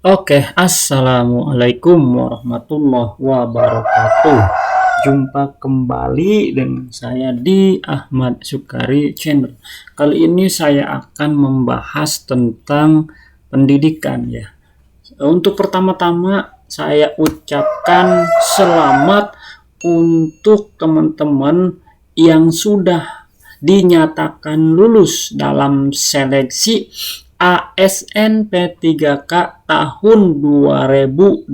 Oke, assalamualaikum warahmatullahi wabarakatuh. Jumpa kembali dengan saya di Ahmad Sukari Channel. Kali ini saya akan membahas tentang pendidikan ya. Untuk pertama-tama saya ucapkan selamat untuk teman-teman yang sudah dinyatakan lulus dalam seleksi ASN P3K tahun 2022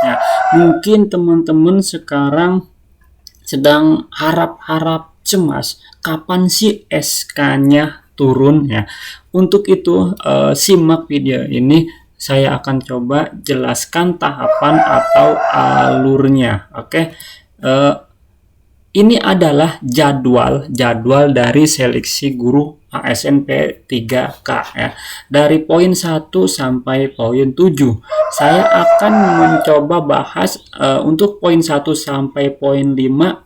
ya. Mungkin teman-teman sekarang sedang harap-harap cemas kapan sih SK-nya turun ya. Untuk itu simak video ini, saya akan coba jelaskan tahapan atau alurnya. Oke. Ini adalah jadwal dari seleksi guru ASN P3K ya. Dari poin 1 sampai poin 7. Saya akan mencoba bahas untuk poin 1 sampai poin 5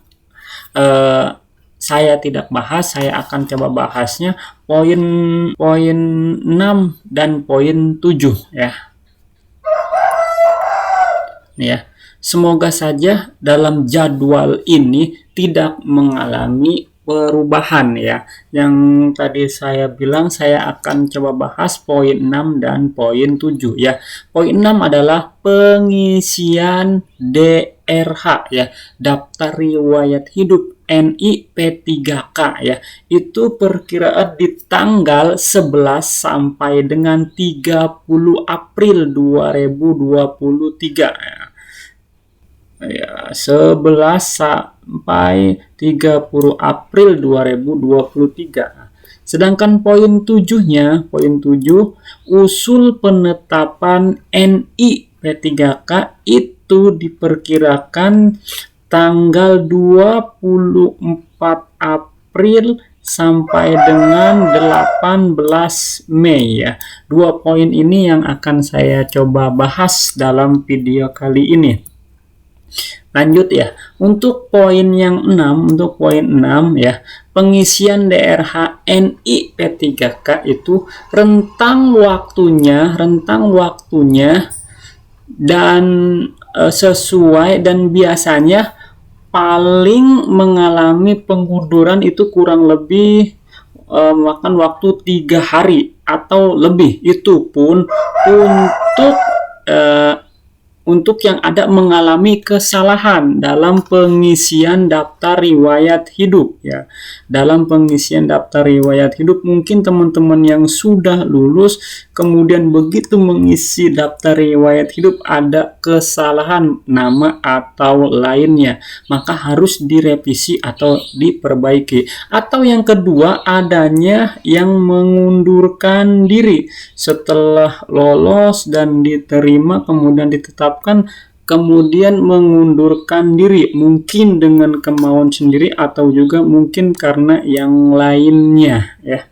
saya tidak bahas, saya akan coba bahasnya poin 6 dan poin 7 ya. Nih ya. Semoga saja dalam jadwal ini tidak mengalami perubahan ya. Yang tadi saya bilang saya akan coba bahas poin 6 dan poin 7 ya. Poin 6 adalah pengisian DRH ya, daftar riwayat hidup NI P3K ya. Itu perkiraan di tanggal 11 sampai dengan 30 April 2023 ya. 11 sampai 30 April 2023. Sedangkan poin 7-nya, poin 7, usul penetapan NI P3K itu diperkirakan tanggal 24 April sampai dengan 18 Mei ya. Dua poin ini yang akan saya coba bahas dalam video kali ini. Lanjut ya, untuk poin yang 6, untuk poin 6 ya, pengisian DRH NI P3K itu rentang waktunya dan sesuai dan biasanya paling mengalami pengunduran itu kurang lebih makan waktu 3 hari atau lebih. Itu pun untuk yang ada mengalami kesalahan dalam pengisian daftar riwayat hidup ya. Dalam pengisian daftar riwayat hidup, mungkin teman-teman yang sudah lulus kemudian begitu mengisi daftar riwayat hidup ada kesalahan nama atau lainnya, maka harus direvisi atau diperbaiki. Atau yang kedua, adanya yang mengundurkan diri setelah lolos dan diterima kemudian ditetapkan, kemudian mengundurkan diri, mungkin dengan kemauan sendiri atau juga mungkin karena yang lainnya ya.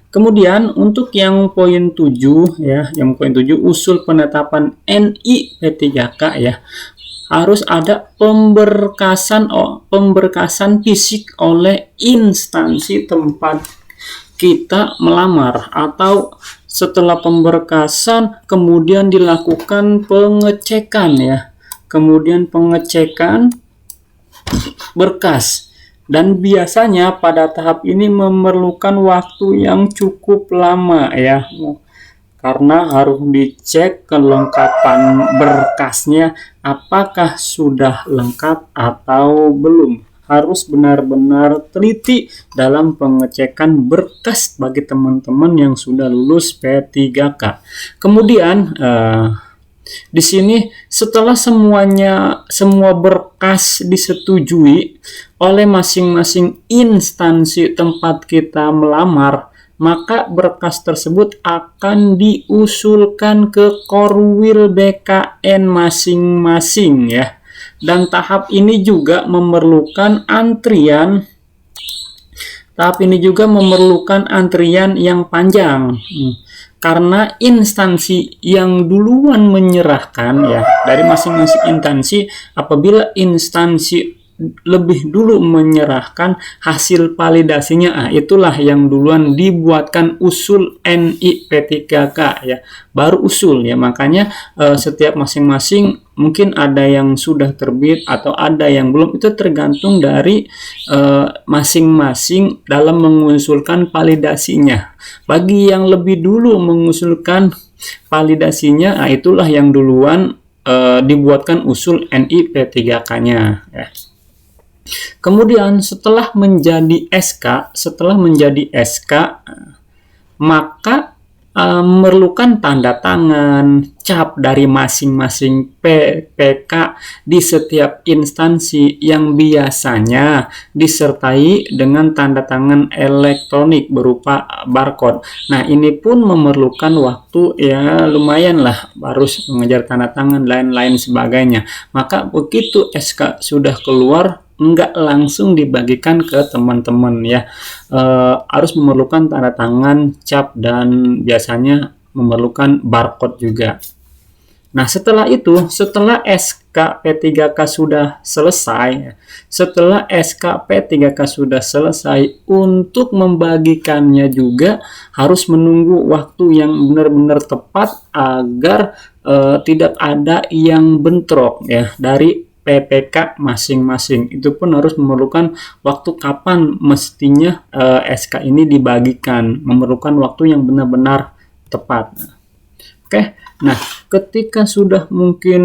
Kemudian untuk yang poin 7 ya, yang poin 7 usul penetapan NI P3K ya, harus ada pemberkasan fisik oleh instansi tempat kita melamar, atau setelah pemberkasan kemudian dilakukan pengecekan ya, kemudian pengecekan berkas, dan biasanya pada tahap ini memerlukan waktu yang cukup lama ya, karena harus dicek kelengkapan berkasnya apakah sudah lengkap atau belum. Harus benar-benar teliti dalam pengecekan berkas bagi teman-teman yang sudah lulus P3K. Kemudian di sini setelah semua berkas disetujui oleh masing-masing instansi tempat kita melamar, maka berkas tersebut akan diusulkan ke Korwil BKN masing-masing ya. Dan tahap ini juga memerlukan antrian yang panjang. Karena instansi yang duluan menyerahkan ya, dari masing-masing instansi, apabila instansi lebih dulu menyerahkan hasil validasinya. Itulah yang duluan dibuatkan usul NIP3K ya, baru usul ya. Makanya setiap masing-masing mungkin ada yang sudah terbit atau ada yang belum, itu tergantung dari masing-masing dalam mengusulkan validasinya. Bagi yang lebih dulu mengusulkan validasinya, itulah yang duluan dibuatkan usul NIP3K-nya ya. Kemudian setelah menjadi SK, maka memerlukan tanda tangan, cap dari masing-masing PPK di setiap instansi yang biasanya disertai dengan tanda tangan elektronik berupa barcode. Nah, ini pun memerlukan waktu ya lumayan lah, harus mengejar tanda tangan, lain-lain sebagainya. Maka begitu SK sudah keluar, enggak langsung dibagikan ke teman-teman ya, harus memerlukan tanda tangan, cap, dan biasanya memerlukan barcode juga. Nah, setelah itu, setelah SK P3K sudah selesai, untuk membagikannya juga harus menunggu waktu yang benar-benar tepat agar tidak ada yang bentrok ya dari PPK masing-masing. Itu pun harus memerlukan waktu kapan mestinya SK ini dibagikan, memerlukan waktu yang benar-benar tepat. Oke, nah ketika sudah mungkin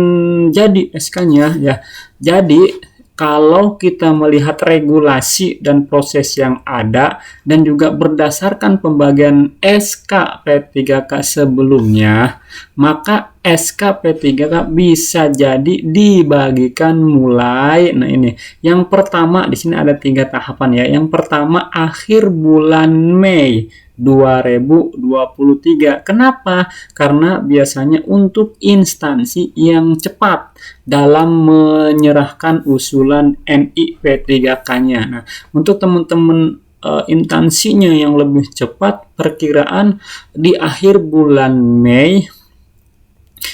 jadi SK-nya ya, jadi kalau kita melihat regulasi dan proses yang ada dan juga berdasarkan pembagian SK P3K sebelumnya, maka SK P3K bisa jadi dibagikan mulai, nah ini yang pertama, di sini ada 3 tahapan ya. Yang pertama akhir bulan Mei 2023. Kenapa? Karena biasanya untuk instansi yang cepat dalam menyerahkan usulan NIP3K-nya. Nah, untuk teman-teman instansinya yang lebih cepat, perkiraan di akhir bulan Mei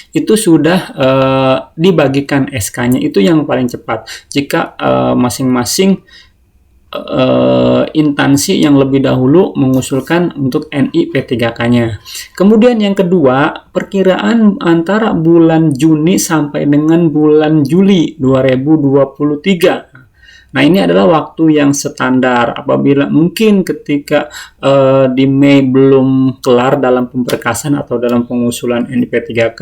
itu sudah dibagikan SK-nya, itu yang paling cepat. Jika masing-masing instansi yang lebih dahulu mengusulkan untuk NIP3K-nya. Kemudian yang kedua, perkiraan antara bulan Juni sampai dengan bulan Juli 2023. Nah, ini adalah waktu yang standar. Apabila mungkin ketika di Mei belum kelar dalam pemberkasan atau dalam pengusulan NIP3K,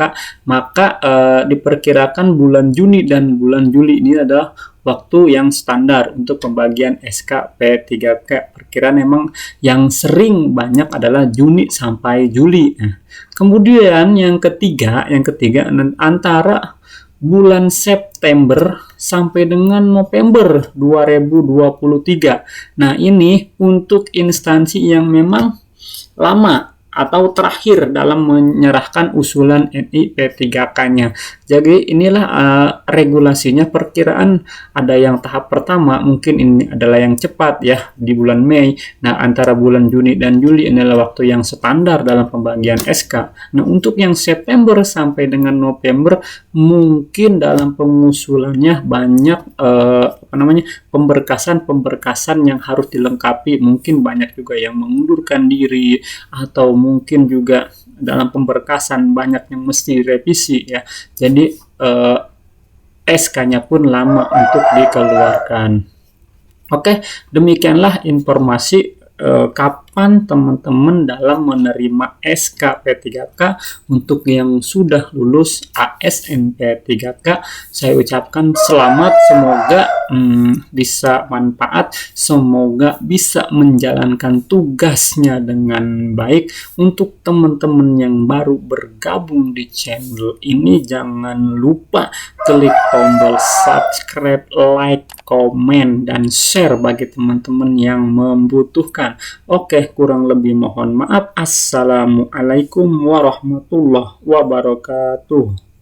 maka diperkirakan bulan Juni dan bulan Juli ini adalah waktu yang standar untuk pembagian SK P3K. Perkiraan memang yang sering banyak adalah Juni sampai Juli. Nah, kemudian yang ketiga antara bulan September sampai dengan November 2023. Nah, ini untuk instansi yang memang lama atau terakhir dalam menyerahkan usulan NIP3K-nya. Jadi inilah regulasinya. Perkiraan ada yang tahap pertama mungkin ini adalah yang cepat ya di bulan Mei. Nah, antara bulan Juni dan Juli inilah waktu yang standar dalam pembagian SK. Nah, untuk yang September sampai dengan November mungkin dalam pengusulannya banyak pemberkasan yang harus dilengkapi. Mungkin banyak juga yang mengundurkan diri, atau mungkin juga dalam pemberkasan banyak yang mesti direvisi ya. Jadi SK-nya pun lama untuk dikeluarkan. Oke, demikianlah informasi kapan teman-teman dalam menerima SK P3K untuk yang sudah lulus ASNP3K. Saya ucapkan selamat, semoga bisa manfaat, semoga bisa menjalankan tugasnya dengan baik. Untuk teman-teman yang baru bergabung di channel ini, jangan lupa klik tombol subscribe, like, komen, dan share bagi teman-teman yang membutuhkan. Oke, kurang lebih mohon maaf. Assalamualaikum warahmatullahi wabarakatuh.